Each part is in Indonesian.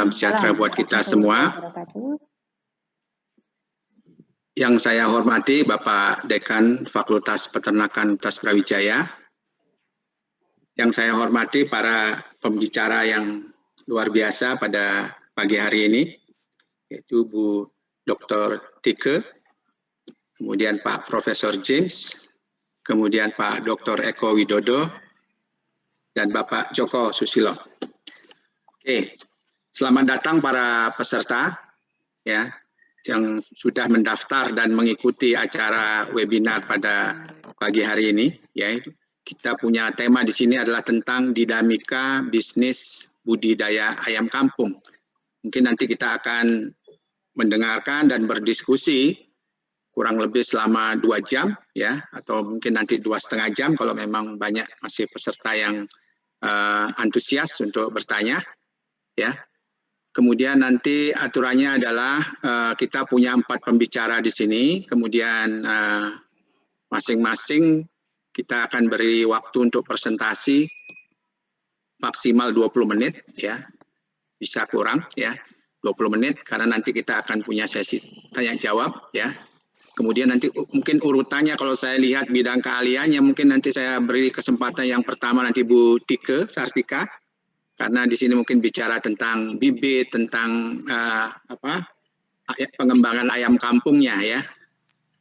salam sejahtera buat kita semua. Yang saya hormati Bapak Dekan Fakultas Peternakan Universitas Brawijaya. Yang saya hormati para pembicara yang luar biasa pada pagi hari ini, yaitu Bu Dr. Tike, kemudian Pak Profesor James, kemudian Pak Dr. Eko Widodo, dan Bapak Joko Susilo. Oke, selamat datang para peserta ya yang sudah mendaftar dan mengikuti acara webinar pada pagi hari ini. Ya, kita punya tema di sini adalah tentang dinamika bisnis budidaya ayam kampung. Mungkin nanti kita akan mendengarkan dan berdiskusi kurang lebih selama 2 jam ya, atau mungkin nanti 2,5 jam kalau memang banyak masih peserta yang antusias untuk bertanya ya. Kemudian nanti aturannya adalah kita punya 4 pembicara di sini, kemudian masing-masing kita akan beri waktu untuk presentasi maksimal 20 menit ya, bisa kurang ya 20 menit karena nanti kita akan punya sesi tanya jawab ya. Kemudian nanti mungkin urutannya kalau saya lihat bidang keahliannya mungkin nanti saya beri kesempatan yang pertama nanti Bu Tike Sartika karena di sini mungkin bicara tentang bibit, tentang pengembangan ayam kampungnya ya.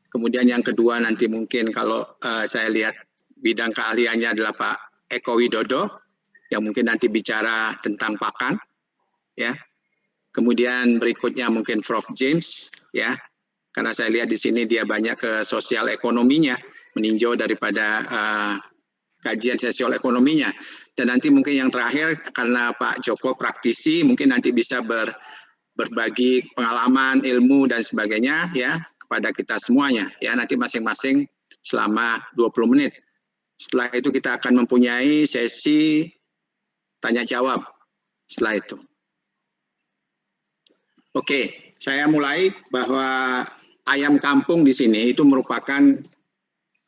Kemudian yang kedua nanti mungkin kalau saya lihat bidang keahliannya adalah Pak Eko Widodo yang mungkin nanti bicara tentang pakan ya. Kemudian berikutnya mungkin Prof James ya. Karena saya lihat di sini dia banyak ke sosial ekonominya, meninjau daripada kajian sosial ekonominya. Dan nanti mungkin yang terakhir, karena Pak Joko praktisi, mungkin nanti bisa berbagi pengalaman, ilmu, dan sebagainya ya kepada kita semuanya. Ya, nanti masing-masing selama 20 menit. Setelah itu kita akan mempunyai sesi tanya-jawab setelah itu. Oke, saya mulai bahwa ayam kampung di sini itu merupakan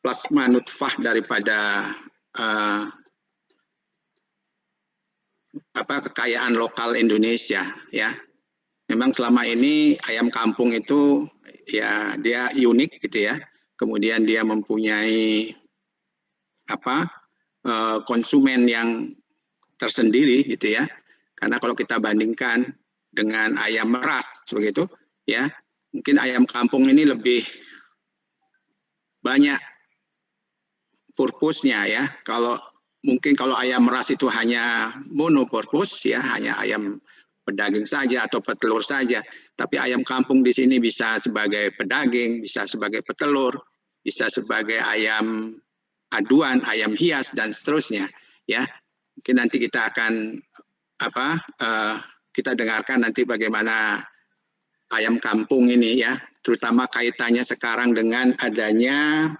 plasma nutfah daripada kekayaan lokal Indonesia ya. Memang selama ini ayam kampung itu ya dia unik gitu ya. Kemudian dia mempunyai konsumen yang tersendiri gitu ya. Karena kalau kita bandingkan dengan ayam meras begitu ya, mungkin ayam kampung ini lebih banyak purpose-nya ya. Kalau ayam meras itu hanya monopurpose ya, hanya ayam pedaging saja atau petelur saja. Tapi ayam kampung di sini bisa sebagai pedaging, bisa sebagai petelur, bisa sebagai ayam aduan, ayam hias dan seterusnya ya. Mungkin nanti kita akan kita dengarkan nanti bagaimana ayam kampung ini ya, terutama kaitannya sekarang dengan adanya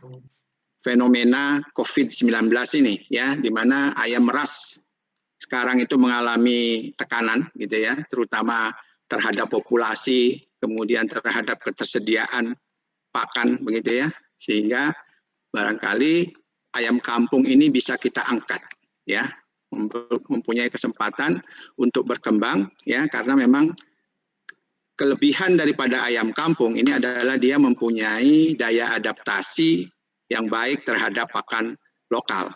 fenomena COVID-19 ini ya, di mana ayam meras sekarang itu mengalami tekanan gitu ya, terutama terhadap populasi, kemudian terhadap ketersediaan pakan begitu ya, sehingga barangkali ayam kampung ini bisa kita angkat ya, mempunyai kesempatan untuk berkembang ya, karena memang kelebihan daripada ayam kampung ini adalah dia mempunyai daya adaptasi yang baik terhadap pakan lokal.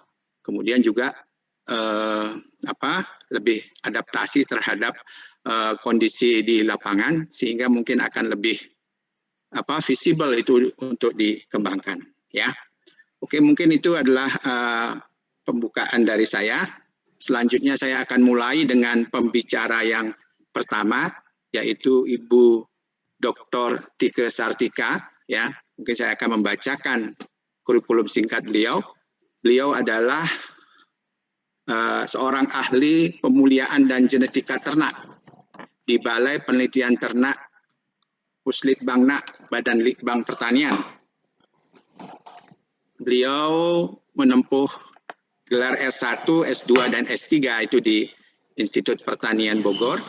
Kemudian juga lebih adaptasi terhadap kondisi di lapangan sehingga mungkin akan lebih visible itu untuk dikembangkan ya. Oke, mungkin itu adalah pembukaan dari saya. Selanjutnya saya akan mulai dengan pembicara yang pertama, yaitu Ibu Dr. Tike Sartika. Ya, mungkin saya akan membacakan kurikulum singkat beliau. Beliau adalah seorang ahli pemuliaan dan genetika ternak di Balai Penelitian Ternak Puslitbangna Badan Litbang Pertanian. Beliau menempuh gelar S1, S2, dan S3 itu di Institut Pertanian Bogor.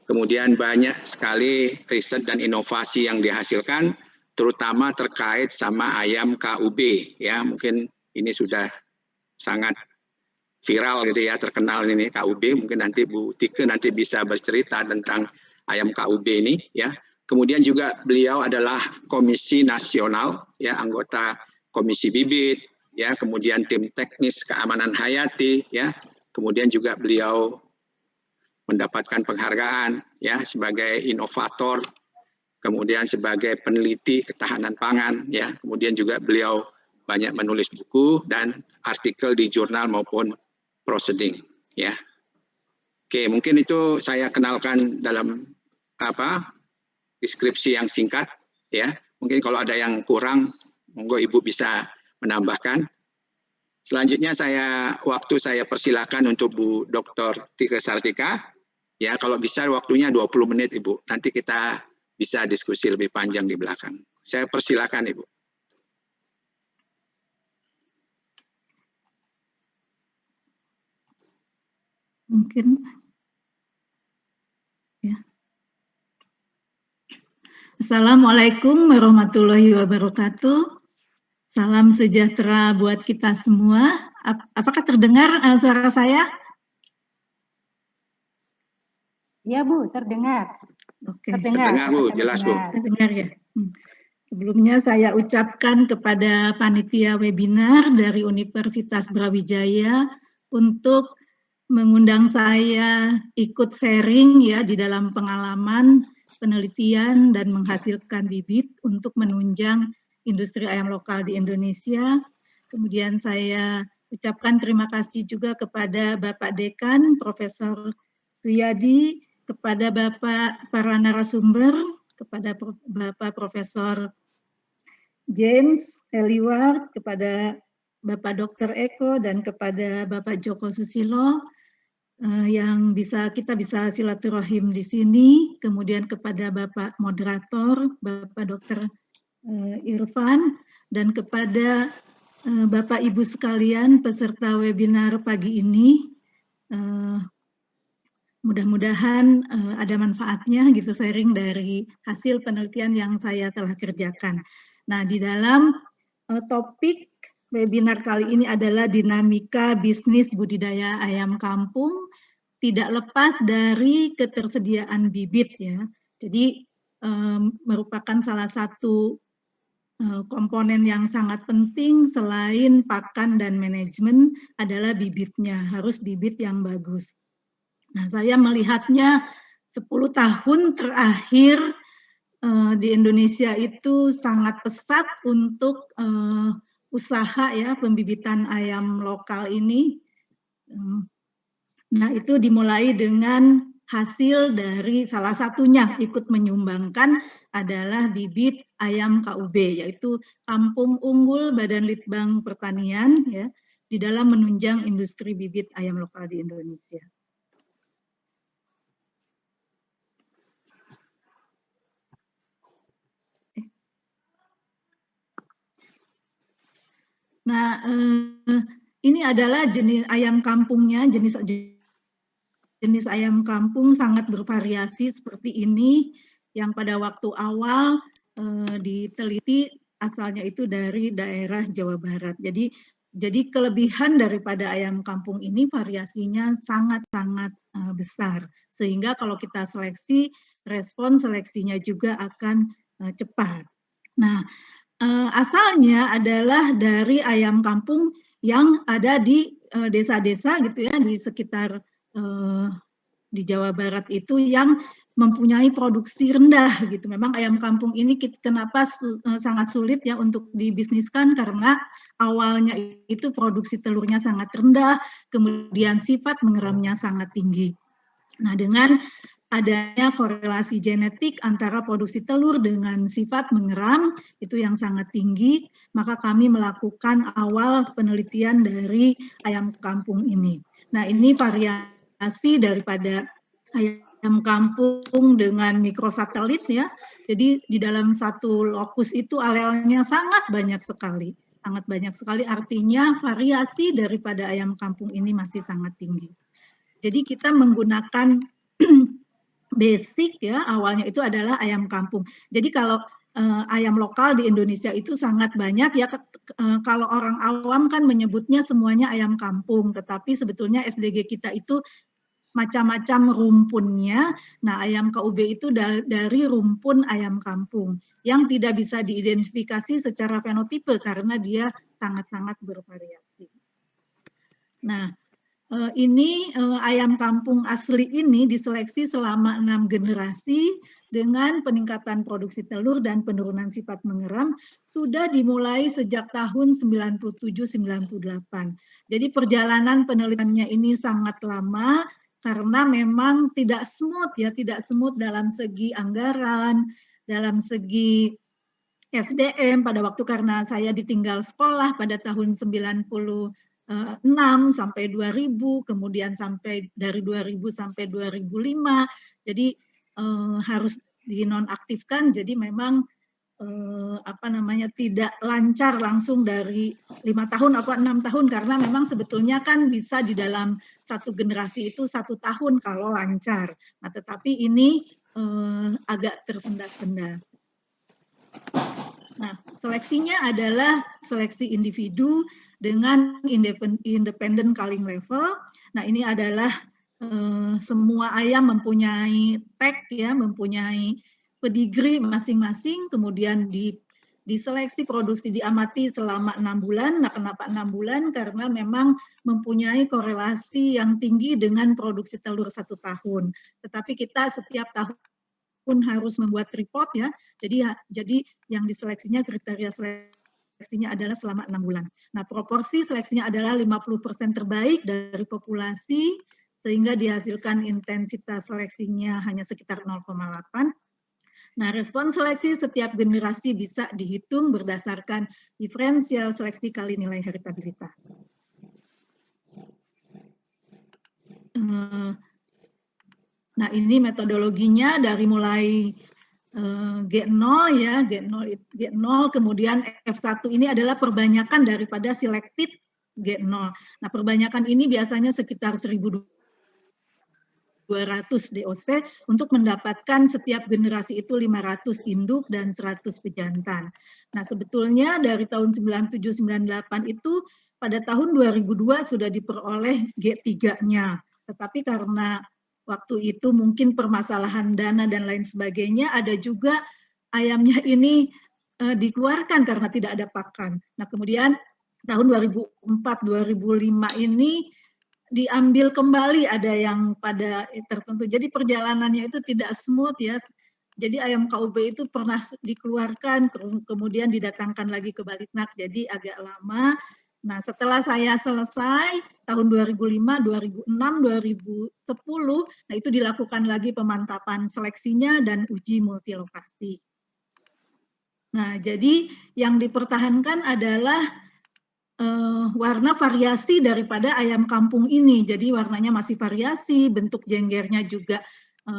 Kemudian banyak sekali riset dan inovasi yang dihasilkan, terutama terkait sama ayam KUB. Ya, mungkin ini sudah sangat viral gitu ya, terkenal ini KUB. Mungkin nanti Bu Tike nanti bisa bercerita tentang ayam KUB ini ya. Kemudian juga beliau adalah Komisi Nasional ya, anggota Komisi Bibit ya, kemudian tim teknis keamanan hayati ya. Kemudian juga beliau mendapatkan penghargaan ya sebagai inovator, kemudian sebagai peneliti ketahanan pangan ya. Kemudian juga beliau banyak menulis buku dan artikel di jurnal maupun proceeding ya. Oke, mungkin itu saya kenalkan dalam deskripsi yang singkat ya. Mungkin kalau ada yang kurang monggo Ibu bisa menambahkan. Selanjutnya waktu saya persilakan untuk Bu Dr. Tike Sartika. Ya, kalau bisa waktunya 20 menit Ibu. Nanti kita bisa diskusi lebih panjang di belakang. Saya persilakan Ibu. Mungkin ya. Assalamualaikum warahmatullahi wabarakatuh. Salam sejahtera buat kita semua. Apakah terdengar suara saya? Ya Bu, terdengar. Oke. Terdengar Bu, jelas Bu. Terdengar ya. Sebelumnya saya ucapkan kepada panitia webinar dari Universitas Brawijaya untuk mengundang saya ikut sharing ya di dalam pengalaman penelitian dan menghasilkan bibit untuk menunjang industri ayam lokal di Indonesia. Kemudian saya ucapkan terima kasih juga kepada Bapak Dekan, Profesor Suyadi, kepada Bapak para narasumber, kepada Bapak Profesor James Eliward, kepada Bapak Dr. Eko, dan kepada Bapak Joko Susilo yang kita bisa silaturahim di sini, kemudian kepada Bapak Moderator, Bapak Dr. Irfan, dan kepada Bapak Ibu sekalian peserta webinar pagi ini. Mudah-mudahan ada manfaatnya gitu, sharing dari hasil penelitian yang saya telah kerjakan. Nah, di dalam topik webinar kali ini adalah dinamika bisnis budidaya ayam kampung, tidak lepas dari ketersediaan bibit ya. Jadi merupakan salah satu komponen yang sangat penting selain pakan dan manajemen adalah bibitnya, harus bibit yang bagus. Nah, saya melihatnya 10 tahun terakhir di Indonesia itu sangat pesat untuk usaha ya pembibitan ayam lokal ini. Nah, itu dimulai dengan hasil dari salah satunya ikut menyumbangkan adalah bibit ayam KUB, yaitu Kampung Unggul Badan Litbang Pertanian ya, di dalam menunjang industri bibit ayam lokal di Indonesia. Nah, ini adalah jenis ayam kampungnya, jenis ayam kampung sangat bervariasi seperti ini, yang pada waktu awal diteliti asalnya itu dari daerah Jawa Barat. Jadi kelebihan daripada ayam kampung ini variasinya sangat-sangat besar, sehingga kalau kita seleksi, respon seleksinya juga akan cepat. Nah, asalnya adalah dari ayam kampung yang ada di desa-desa gitu ya, di sekitar di Jawa Barat itu yang mempunyai produksi rendah gitu. Memang ayam kampung ini kenapa sangat sulit ya untuk dibisniskan, karena awalnya itu produksi telurnya sangat rendah, kemudian sifat mengeramnya sangat tinggi. Nah, dengan adanya korelasi genetik antara produksi telur dengan sifat mengeram itu yang sangat tinggi, maka kami melakukan awal penelitian dari ayam kampung ini. Nah, ini variasi daripada ayam kampung dengan mikrosatelit ya. Jadi di dalam satu lokus itu alelnya sangat banyak sekali. Artinya variasi daripada ayam kampung ini masih sangat tinggi. Jadi kita menggunakan basic ya, awalnya itu adalah ayam kampung. Jadi kalau ayam lokal di Indonesia itu sangat banyak ya. Kalau orang awam kan menyebutnya semuanya ayam kampung, tetapi sebetulnya SDG kita itu macam-macam rumpunnya. Nah, ayam KUB itu dari rumpun ayam kampung yang tidak bisa diidentifikasi secara fenotipe karena dia sangat-sangat bervariasi. Nah, ini ayam kampung asli ini diseleksi selama 6 generasi dengan peningkatan produksi telur dan penurunan sifat mengeram sudah dimulai sejak tahun 97-98. Jadi perjalanan penelitiannya ini sangat lama karena memang tidak smooth ya, tidak smooth dalam segi anggaran, dalam segi SDM pada waktu karena saya ditinggal sekolah pada tahun 96 sampai 2000, kemudian sampai dari 2000 sampai 2005, jadi harus dinonaktifkan, jadi memang tidak lancar langsung dari 5 tahun atau 6 tahun karena memang sebetulnya kan bisa di dalam satu generasi itu 1 tahun kalau lancar. Nah, tetapi ini agak tersendat-sendat. Nah, seleksinya adalah seleksi individu dengan independent culling level. Nah, ini adalah semua ayam mempunyai tag ya, mempunyai pedigree masing-masing, kemudian diseleksi produksi diamati selama 6 bulan. Nah, kenapa 6 bulan? Karena memang mempunyai korelasi yang tinggi dengan produksi telur 1 tahun. Tetapi kita setiap tahun harus membuat report ya. Jadi yang diseleksinya, kriteria seleksinya adalah selama 6 bulan. Nah, proporsi seleksinya adalah 50% terbaik dari populasi sehingga dihasilkan intensitas seleksinya hanya sekitar 0,8. Nah, respon seleksi setiap generasi bisa dihitung berdasarkan diferensial seleksi kali nilai heritabilitas. Nah, ini metodologinya dari mulai G0 ya, G0 kemudian F1 ini adalah perbanyakan daripada selected G0. Nah, perbanyakan ini biasanya sekitar 1.200 DOC untuk mendapatkan setiap generasi itu 500 induk dan 100 pejantan. Nah, sebetulnya dari tahun 97-98 itu pada tahun 2002 sudah diperoleh G3-nya. Tetapi karena waktu itu mungkin permasalahan dana dan lain sebagainya, ada juga ayamnya ini dikeluarkan karena tidak ada pakan. Nah, kemudian tahun 2004-2005 ini diambil kembali, ada yang pada tertentu. Jadi perjalanannya itu tidak smooth ya. Jadi ayam KUB itu pernah dikeluarkan, kemudian didatangkan lagi ke Balitnak, jadi agak lama. Nah, setelah saya selesai tahun 2005, 2006, 2010, nah itu dilakukan lagi pemantapan seleksinya dan uji multilokasi. Nah, jadi yang dipertahankan adalah warna variasi daripada ayam kampung ini. Jadi warnanya masih variasi, bentuk jenggernya juga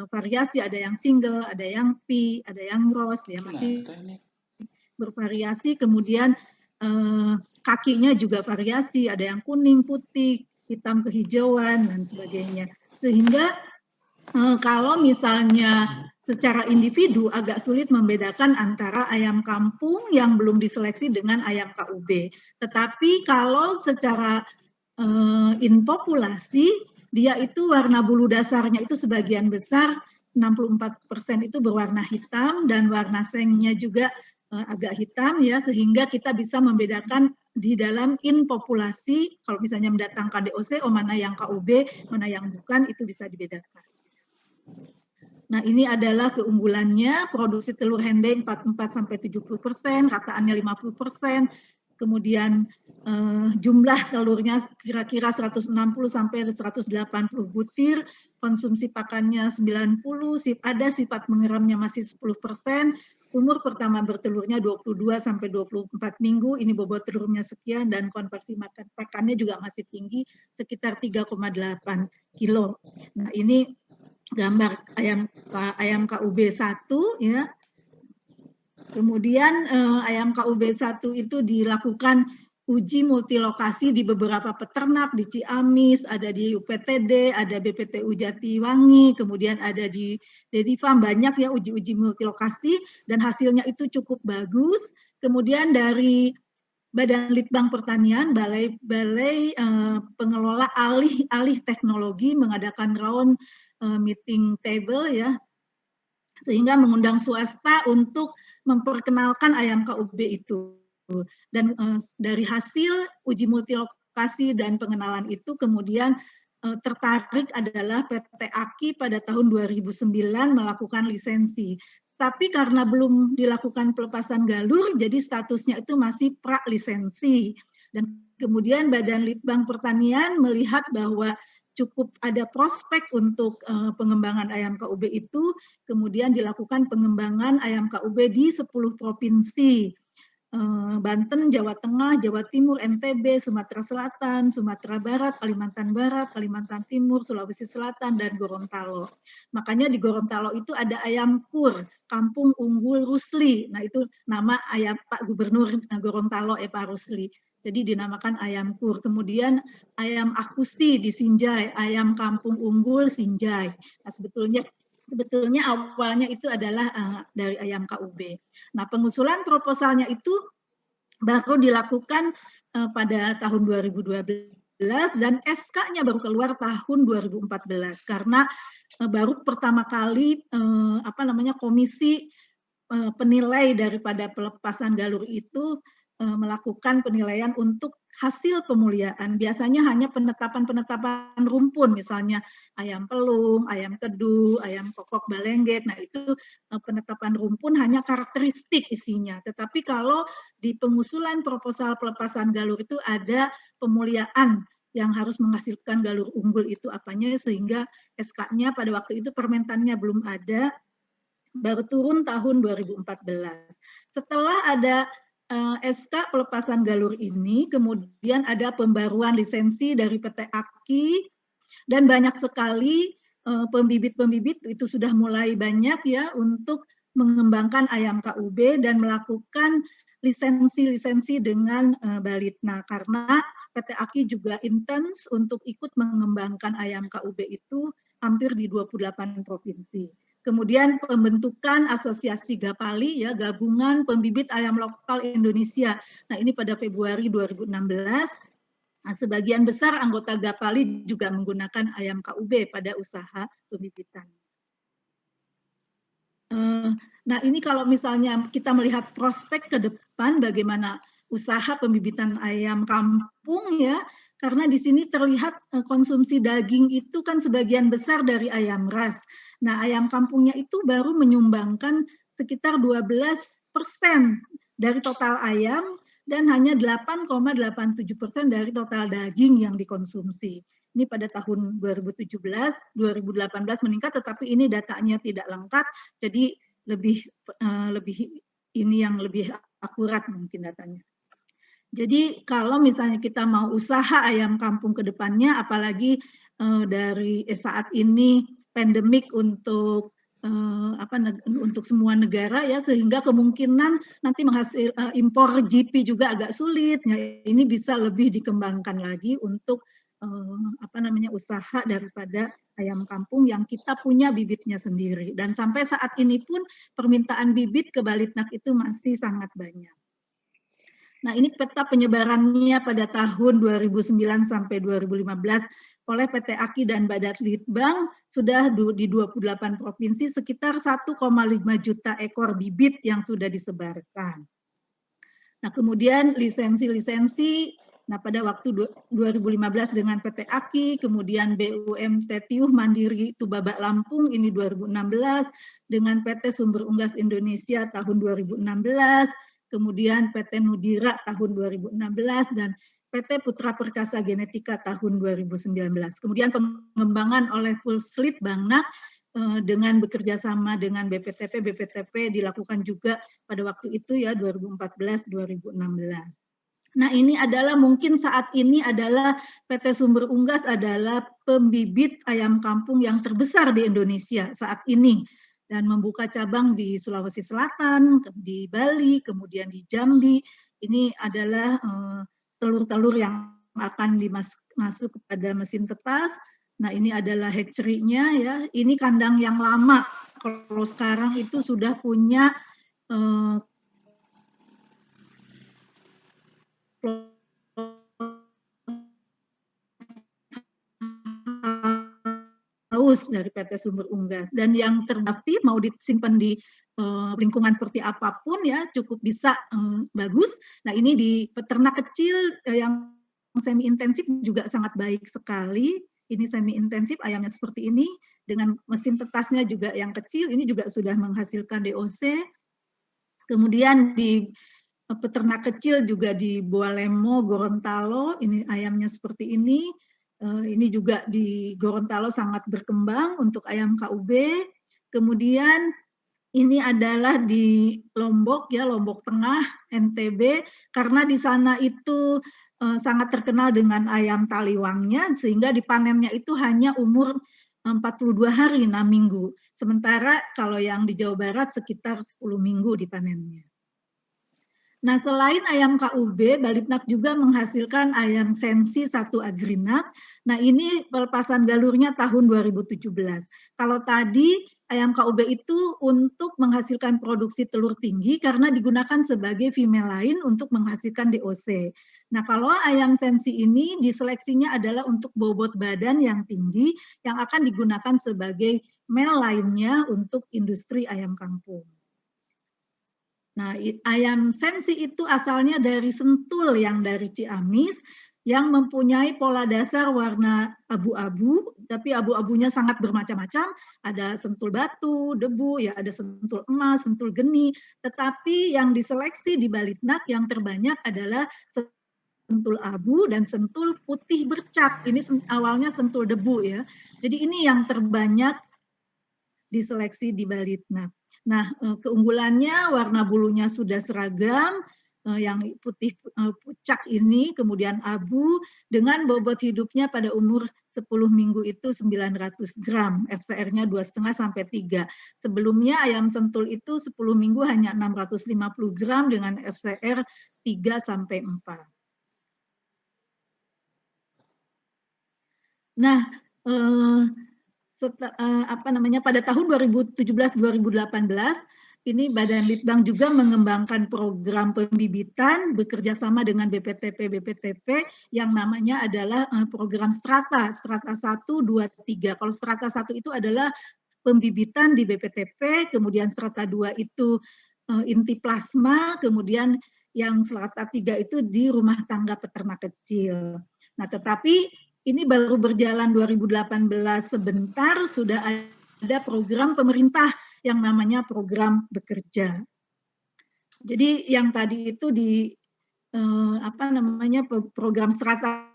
variasi, ada yang single, ada yang P, ada yang rose, ya masih bervariasi. Kemudian kakinya juga variasi, ada yang kuning, putih, hitam kehijauan, dan sebagainya. Sehingga kalau misalnya secara individu agak sulit membedakan antara ayam kampung yang belum diseleksi dengan ayam KUB. Tetapi kalau secara in populasi, dia itu warna bulu dasarnya itu sebagian besar 64% itu berwarna hitam dan warna sengnya juga agak hitam ya, sehingga kita bisa membedakan di dalam in populasi kalau misalnya mendatangkan DOC, mana yang KUB, mana yang bukan, itu bisa dibedakan. Nah, ini adalah keunggulannya, produksi telur hendeng 44-70%, rataannya 50%, kemudian jumlah telurnya kira-kira 160 sampai 180 butir, konsumsi pakannya 90, ada sifat mengeramnya masih 10%, umur pertama bertelurnya 22 sampai 24 minggu, ini bobot telurnya sekian, dan konversi pakannya juga masih tinggi, sekitar 3,8 kilo. Nah, ini gambar ayam KUB 1 ya. Kemudian ayam KUB 1 itu dilakukan uji multilokasi di beberapa peternak, di Ciamis, ada di UPTD, ada BPTU Jatiwangi, kemudian ada di Dedifarm, banyak ya uji-uji multilokasi, dan hasilnya itu cukup bagus. Kemudian dari Badan Litbang Pertanian, Balai Pengelola Alih Teknologi mengadakan round meeting table ya, sehingga mengundang swasta untuk memperkenalkan ayam KUB itu. Dan dari hasil uji multilokasi dan pengenalan itu kemudian tertarik adalah PT AKI pada tahun 2009 melakukan lisensi. Tapi karena belum dilakukan pelepasan galur, jadi statusnya itu masih pra-lisensi. Dan kemudian Badan Litbang Pertanian melihat bahwa cukup ada prospek untuk pengembangan ayam KUB itu, kemudian dilakukan pengembangan ayam KUB di 10 provinsi. Banten, Jawa Tengah, Jawa Timur, NTB, Sumatera Selatan, Sumatera Barat, Kalimantan Barat, Kalimantan Timur, Sulawesi Selatan, dan Gorontalo. Makanya di Gorontalo itu ada ayam kur, Kampung Unggul Rusli. Nah itu nama ayam Pak Gubernur Gorontalo Pak Rusli. Jadi dinamakan ayam kur. Kemudian ayam akusi di Sinjai, ayam Kampung Unggul Sinjai. Nah sebetulnya awalnya itu adalah dari ayam KUB. Nah, pengusulan proposalnya itu baru dilakukan pada tahun 2012 dan SK-nya baru keluar tahun 2014 karena baru pertama kali komisi penilai daripada pelepasan galur itu melakukan penilaian untuk hasil pemuliaan. Biasanya hanya penetapan rumpun, misalnya ayam pelung, ayam kedu, ayam kokok balengget. Nah itu penetapan rumpun hanya karakteristik isinya. Tetapi kalau di pengusulan proposal pelepasan galur itu ada pemuliaan yang harus menghasilkan galur unggul itu apanya, sehingga SK-nya pada waktu itu permentannya belum ada, baru turun tahun 2014. Setelah ada SK pelepasan galur ini, kemudian ada pembaruan lisensi dari PT AKI, dan banyak sekali pembibit-pembibit itu sudah mulai banyak ya untuk mengembangkan ayam KUB dan melakukan lisensi-lisensi dengan Balitna, karena PT AKI juga intens untuk ikut mengembangkan ayam KUB itu hampir di 28 provinsi. Kemudian pembentukan asosiasi Gapali ya, Gabungan Pembibit Ayam Lokal Indonesia. Nah, ini pada Februari 2016. Nah, sebagian besar anggota Gapali juga menggunakan ayam KUB pada usaha pembibitan. Nah, ini kalau misalnya kita melihat prospek ke depan bagaimana usaha pembibitan ayam kampung ya, karena di sini terlihat konsumsi daging itu kan sebagian besar dari ayam ras. Nah, ayam kampungnya itu baru menyumbangkan sekitar 12% dari total ayam dan hanya 8,87% dari total daging yang dikonsumsi. Ini pada tahun 2017, 2018 meningkat, tetapi ini datanya tidak lengkap, jadi lebih ini yang lebih akurat mungkin datanya. Jadi kalau misalnya kita mau usaha ayam kampung ke depannya, apalagi dari saat ini pandemik untuk untuk semua negara ya, sehingga kemungkinan nanti impor GP juga agak sulit. Ya, ini bisa lebih dikembangkan lagi untuk usaha daripada ayam kampung yang kita punya bibitnya sendiri. Dan sampai saat ini pun permintaan bibit ke Balitnak itu masih sangat banyak. Nah, ini peta penyebarannya pada tahun 2009 sampai 2015 oleh PT AKI dan Badan Litbang sudah di 28 provinsi sekitar 1,5 juta ekor bibit yang sudah disebarkan. Nah, kemudian lisensi-lisensi, nah pada waktu 2015 dengan PT AKI, kemudian BUMT Tiuh Mandiri Tubabak Lampung ini 2016, dengan PT Sumber Unggas Indonesia tahun 2016, kemudian PT Nudira tahun 2016, dan PT Putra Perkasa Genetika tahun 2019. Kemudian pengembangan oleh Pulslit Bangnak dengan bekerja sama dengan BPTP dilakukan juga pada waktu itu ya 2014-2016. Nah, ini adalah mungkin saat ini adalah PT Sumber Unggas adalah pembibit ayam kampung yang terbesar di Indonesia saat ini, dan membuka cabang di Sulawesi Selatan, di Bali, kemudian di Jambi. Ini adalah telur-telur yang akan masuk kepada mesin tetas. Nah, ini adalah hatchery-nya ya. Ini kandang yang lama. Kalau sekarang itu sudah punya haus dari PT Sumber Unggas, dan yang terbukti mau disimpan di lingkungan seperti apapun ya cukup bisa bagus. Nah, ini di peternak kecil yang semi intensif juga sangat baik sekali. Ini semi intensif ayamnya seperti ini dengan mesin tetasnya juga yang kecil, ini juga sudah menghasilkan DOC. Kemudian di peternak kecil juga di Boalemo, Gorontalo, ini ayamnya seperti ini. Ini juga di Gorontalo sangat berkembang untuk ayam KUB. Kemudian ini adalah di Lombok ya, Lombok Tengah, NTB, karena di sana itu sangat terkenal dengan ayam taliwangnya, sehingga dipanennya itu hanya umur 42 hari, 6 minggu. Sementara kalau yang di Jawa Barat sekitar 10 minggu dipanennya. Nah, selain ayam KUB, Balitnak juga menghasilkan ayam sensi 1 agrinak. Nah, ini pelepasan galurnya tahun 2017. Kalau tadi ayam KUB itu untuk menghasilkan produksi telur tinggi karena digunakan sebagai female lain untuk menghasilkan DOC. Nah, kalau ayam sensi ini diseleksinya adalah untuk bobot badan yang tinggi yang akan digunakan sebagai male lainnya untuk industri ayam kampung. Nah, ayam sensi itu asalnya dari Sentul yang dari Ciamis, yang mempunyai pola dasar warna abu-abu, tapi abu-abunya sangat bermacam-macam. Ada sentul batu, debu, ya ada sentul emas, sentul geni. Tetapi yang diseleksi di Balitnak yang terbanyak adalah sentul abu dan sentul putih bercat. Ini awalnya sentul debu ya. Jadi ini yang terbanyak diseleksi di Balitnak. Nah, keunggulannya warna bulunya sudah seragam, yang putih pucak ini, kemudian abu, dengan bobot hidupnya pada umur 10 minggu itu 900 gram, FCR-nya 2,5 sampai 3. Sebelumnya ayam sentul itu 10 minggu hanya 650 gram dengan FCR 3 sampai 4. Nah, pada tahun 2017-2018 ini Badan Litbang juga mengembangkan program pembibitan bekerja sama dengan BPTP yang namanya adalah program Strata 1, 2, 3. Kalau Strata 1 itu adalah pembibitan di BPTP, kemudian Strata 2 itu inti plasma, kemudian yang Strata 3 itu di rumah tangga peternak kecil. Nah, tetapi ini baru berjalan 2018 sebentar, sudah ada program pemerintah yang namanya program bekerja. Jadi yang tadi itu di program Strata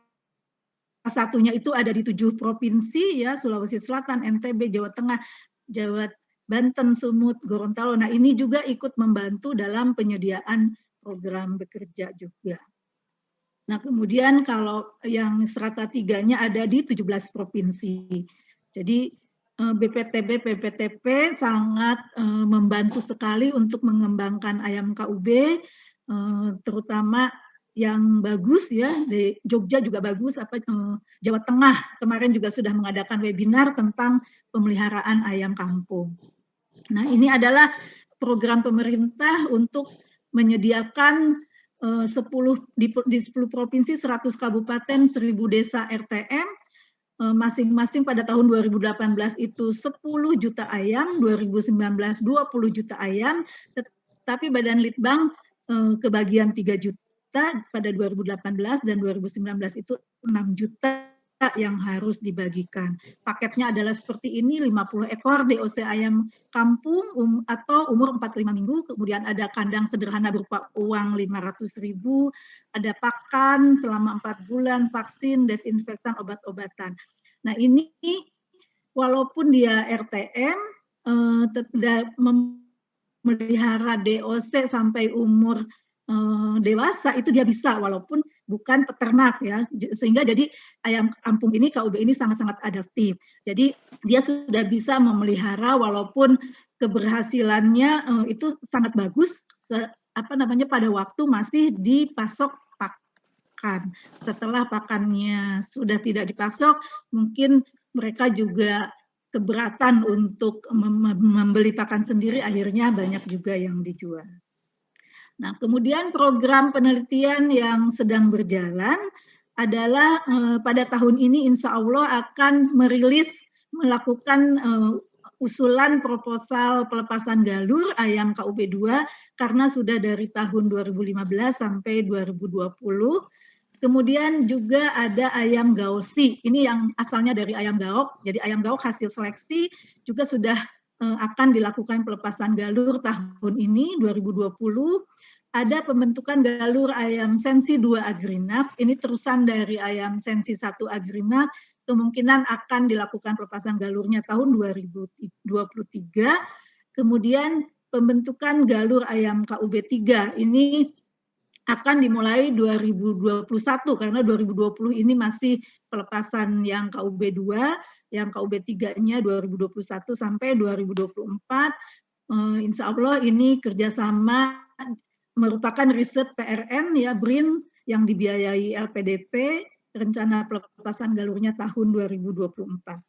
satunya itu ada di 7 provinsi ya, Sulawesi Selatan, NTB, Jawa Tengah, Jawa Banten, Sumut, Gorontalo. Nah, ini juga ikut membantu dalam penyediaan program bekerja juga. Nah, kemudian kalau yang Strata 3-nya ada di 17 provinsi. Jadi BPTB, PPTP sangat membantu sekali untuk mengembangkan ayam KUB, terutama yang bagus ya, di Jogja juga bagus, Jawa Tengah kemarin juga sudah mengadakan webinar tentang pemeliharaan ayam kampung. Nah, ini adalah program pemerintah untuk menyediakan 10 provinsi, 100 kabupaten, 1000 desa RTM, masing-masing pada tahun 2018 itu 10 juta ayam, 2019 20 juta ayam, tetapi Badan Litbang kebagian 3 juta pada 2018 dan 2019 itu 6 juta yang harus dibagikan. Paketnya adalah seperti ini, 50 ekor DOC ayam kampung atau umur 45 minggu, kemudian ada kandang sederhana berupa uang 500.000, ada pakan selama 4 bulan, vaksin, desinfektan, obat-obatan. Nah, ini walaupun dia RTM, memelihara DOC sampai umur dewasa itu dia bisa walaupun bukan peternak ya, sehingga jadi ayam kampung ini KUB ini sangat-sangat adaptif. Jadi dia sudah bisa memelihara walaupun keberhasilannya itu sangat bagus pada waktu masih dipasok pakan. Setelah pakannya sudah tidak dipasok, mungkin mereka juga keberatan untuk membeli pakan sendiri, akhirnya banyak juga yang dijual. Nah, kemudian program penelitian yang sedang berjalan adalah pada tahun ini insya Allah akan melakukan usulan proposal pelepasan galur ayam KUB 2 karena sudah dari tahun 2015 sampai 2020. Kemudian juga ada ayam gaosi, ini yang asalnya dari ayam gaok, jadi ayam gaok hasil seleksi juga sudah akan dilakukan pelepasan galur tahun ini 2020. Ada pembentukan galur ayam sensi 2 Agrinak, ini terusan dari ayam sensi 1 Agrinak, kemungkinan akan dilakukan pelepasan galurnya tahun 2023. Kemudian pembentukan galur ayam KUB 3, ini akan dimulai 2021 karena 2020 ini masih pelepasan yang KUB 2, yang KUB 3-nya 2021 sampai 2024. Insya Allah ini kerjasama merupakan riset PRN ya BRIN yang dibiayai LPDP, rencana pelepasan galurnya tahun 2024.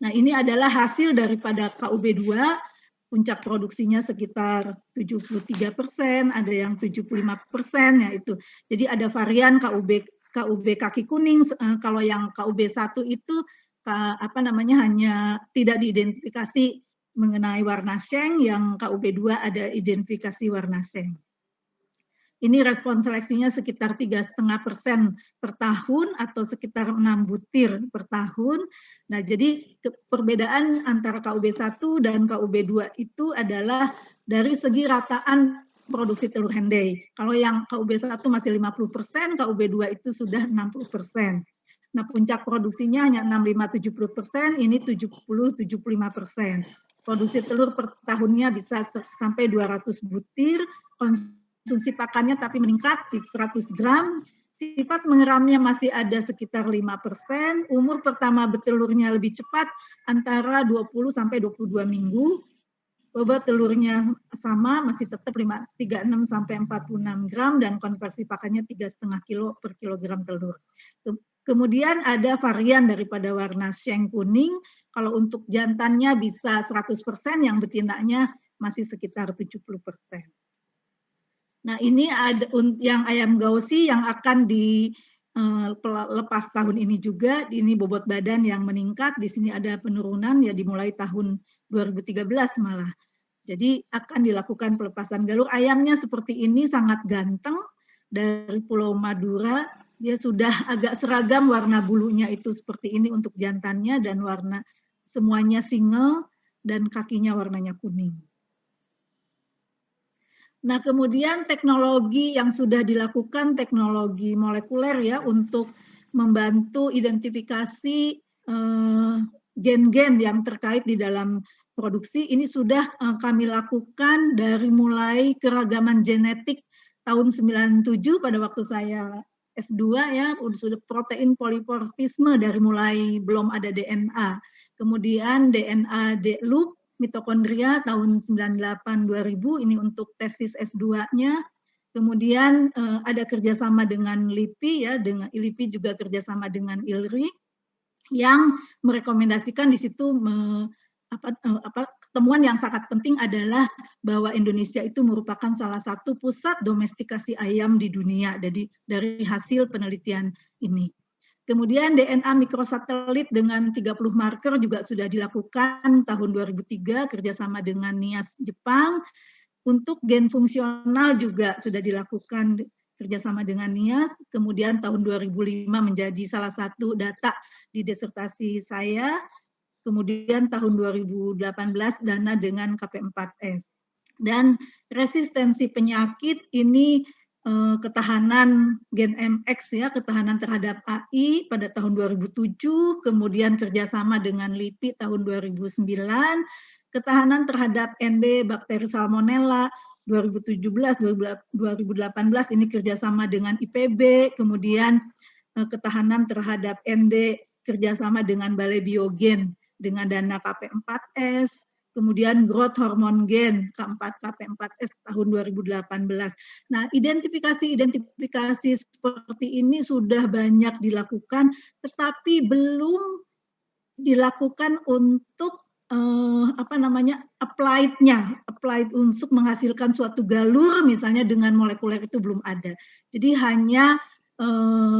Nah, ini adalah hasil daripada KUB 2. Puncak produksinya sekitar 73%, ada yang 75% ya itu. Jadi ada varian KUB kaki kuning, kalau yang KUB 1 itu hanya tidak diidentifikasi mengenai warna seng, yang KUB 2 ada identifikasi warna seng. Ini respon seleksinya sekitar 3,5% per tahun atau sekitar 6 butir per tahun. Nah, jadi perbedaan antara KUB 1 dan KUB 2 itu adalah dari segi rataan produksi telur hendei. Kalau yang KUB 1 masih 50%, KUB 2 itu sudah 60%. Nah, puncak produksinya hanya 65-70%, ini 70-75%. Produksi telur per tahunnya bisa sampai 200 butir, konsumsi pakannya tapi meningkat di 100 gram, sifat mengeramnya masih ada sekitar 5%, umur pertama bertelurnya lebih cepat antara 20-22 minggu, bobot telurnya sama, masih tetap 36-46 gram, dan konversi pakannya 3,5 kilo per kilogram telur. Kemudian ada varian daripada warna seng kuning, kalau untuk jantannya bisa 100%, yang betinanya masih sekitar 70%. Nah, ini ada yang ayam gaosi yang akan dilepas tahun ini juga. Ini bobot badan yang meningkat. Di sini ada penurunan ya dimulai tahun 2013 malah. Jadi akan dilakukan pelepasan galur. Ayamnya seperti ini sangat ganteng dari Pulau Madura. Dia sudah agak seragam warna bulunya itu seperti ini untuk jantannya dan warna semuanya single dan kakinya warnanya kuning. Nah, kemudian teknologi yang sudah dilakukan, teknologi molekuler ya, untuk membantu identifikasi gen-gen yang terkait di dalam produksi, ini sudah kami lakukan dari mulai keragaman genetik tahun 97 pada waktu saya S2 ya, sudah protein polimorfisme dari mulai belum ada DNA. Kemudian DNA D-loop, mitokondria tahun 98-2000 ini untuk tesis S2-nya. Kemudian ada kerjasama dengan LIPI ya, dengan LIPI juga kerjasama dengan ILRI yang merekomendasikan di situ temuan yang sangat penting adalah bahwa Indonesia itu merupakan salah satu pusat domestikasi ayam di dunia dari hasil penelitian ini. Kemudian DNA mikrosatelit dengan 30 marker juga sudah dilakukan tahun 2003 kerjasama dengan NIAS Jepang. Untuk gen fungsional juga sudah dilakukan kerjasama dengan NIAS. Kemudian tahun 2005 menjadi salah satu data di disertasi saya. Kemudian tahun 2018 dana dengan KP4S. Dan resistensi penyakit ini ketahanan gen MX ya, ketahanan terhadap AI pada tahun 2007, kemudian kerjasama dengan LIPI tahun 2009, ketahanan terhadap ND bakteri Salmonella 2017-2018 ini kerjasama dengan IPB, kemudian ketahanan terhadap ND kerjasama dengan Balai Biogen dengan dana KP4S, kemudian growth hormone gain keempat KP4S tahun 2018. Nah, identifikasi seperti ini sudah banyak dilakukan, tetapi belum dilakukan untuk applied untuk menghasilkan suatu galur misalnya dengan molekuler itu belum ada. Jadi hanya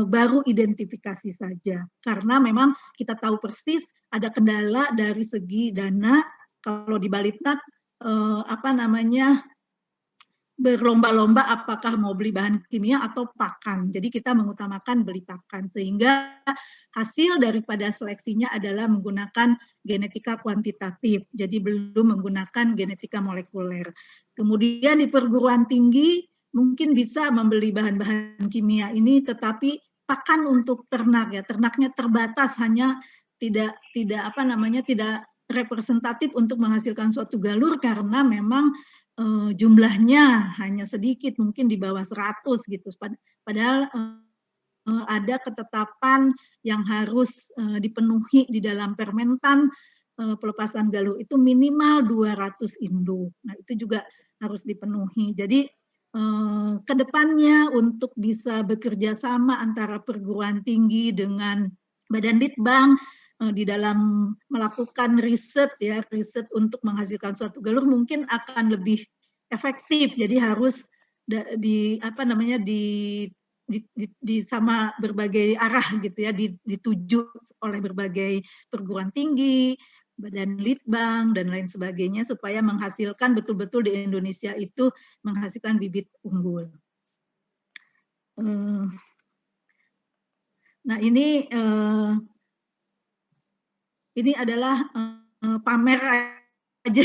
baru identifikasi saja, karena memang kita tahu persis ada kendala dari segi dana. Kalau di Balitnak berlomba-lomba apakah mau beli bahan kimia atau pakan. Jadi kita mengutamakan beli pakan, sehingga hasil daripada seleksinya adalah menggunakan genetika kuantitatif, jadi belum menggunakan genetika molekuler. Kemudian di perguruan tinggi mungkin bisa membeli bahan-bahan kimia ini, tetapi pakan untuk ternak ya, ternaknya terbatas, hanya tidak representatif untuk menghasilkan suatu galur, karena memang jumlahnya hanya sedikit, mungkin di bawah 100 gitu. Padahal ada ketetapan yang harus dipenuhi di dalam Permentan pelepasan galur itu minimal 200 induk. Nah, itu juga harus dipenuhi. Jadi kedepannya untuk bisa bekerja sama antara perguruan tinggi dengan Badan Litbang di dalam melakukan riset untuk menghasilkan suatu galur mungkin akan lebih efektif. Jadi harus sama berbagai arah gitu ya, dituju oleh berbagai perguruan tinggi, Badan Litbang dan lain sebagainya, supaya menghasilkan betul-betul di Indonesia itu menghasilkan bibit unggul. Nah, ini adalah pamer aja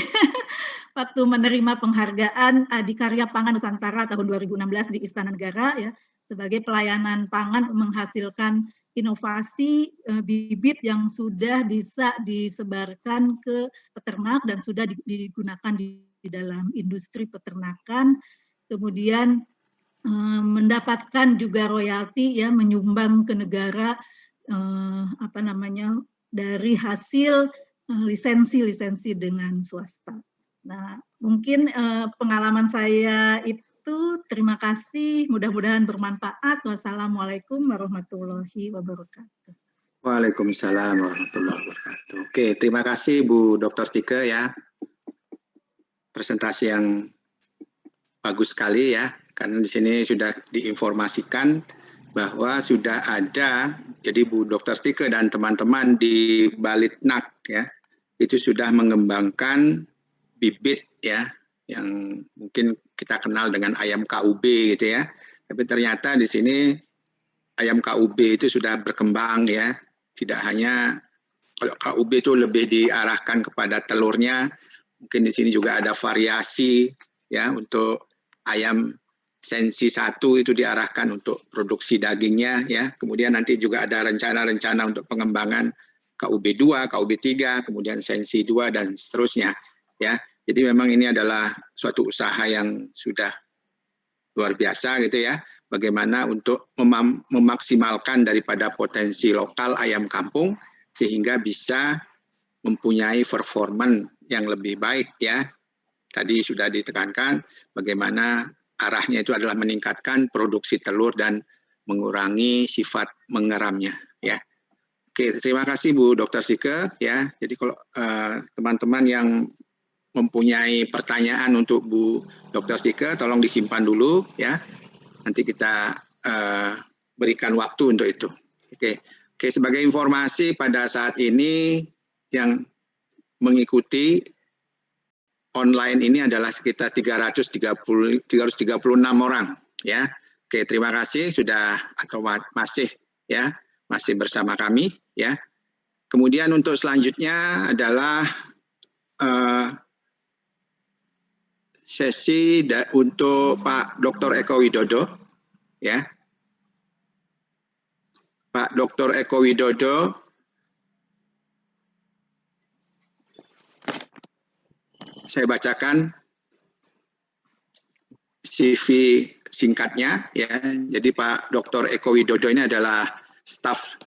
waktu menerima penghargaan Adikarya Pangan Nusantara tahun 2016 di Istana Negara ya, sebagai pelayanan pangan menghasilkan inovasi bibit yang sudah bisa disebarkan ke peternak dan sudah digunakan di dalam industri peternakan. Kemudian mendapatkan juga royalti ya, menyumbang ke negara dari hasil lisensi dengan swasta. Nah, mungkin pengalaman saya itu, terima kasih, mudah-mudahan bermanfaat. Wassalamualaikum warahmatullahi wabarakatuh. Waalaikumsalam warahmatullahi wabarakatuh. Oke, terima kasih Bu Dr. Tike ya. Presentasi yang bagus sekali ya, karena di sini sudah diinformasikan bahwa sudah ada, jadi Bu Dr. Tike dan teman-teman di Balitnak ya, itu sudah mengembangkan bibit ya, yang mungkin kita kenal dengan ayam KUB gitu ya. Tapi ternyata di sini ayam KUB itu sudah berkembang ya, tidak hanya kalau KUB itu lebih diarahkan kepada telurnya, mungkin di sini juga ada variasi ya, untuk ayam sensi 1 itu diarahkan untuk produksi dagingnya ya. Kemudian nanti juga ada rencana-rencana untuk pengembangan KUB 2, KUB 3, kemudian sensi 2 dan seterusnya ya. Jadi memang ini adalah suatu usaha yang sudah luar biasa gitu ya. Bagaimana untuk memaksimalkan daripada potensi lokal ayam kampung sehingga bisa mempunyai performan yang lebih baik ya. Tadi sudah ditekankan bagaimana arahnya itu adalah meningkatkan produksi telur dan mengurangi sifat mengeramnya ya. Oke, terima kasih Bu Dr. Tike ya. Jadi kalau teman-teman yang mempunyai pertanyaan untuk Bu Dr. Tike, tolong disimpan dulu ya. Nanti kita berikan waktu untuk itu. Oke, sebagai informasi pada saat ini yang mengikuti online ini adalah sekitar 336 orang ya. Oke, terima kasih sudah atau masih ya, masih bersama kami ya. Kemudian untuk selanjutnya adalah sesi untuk Pak Dr. Eko Widodo ya. Pak Dr. Eko Widodo, saya bacakan CV singkatnya ya. Jadi Pak Dr. Eko Widodo ini adalah staf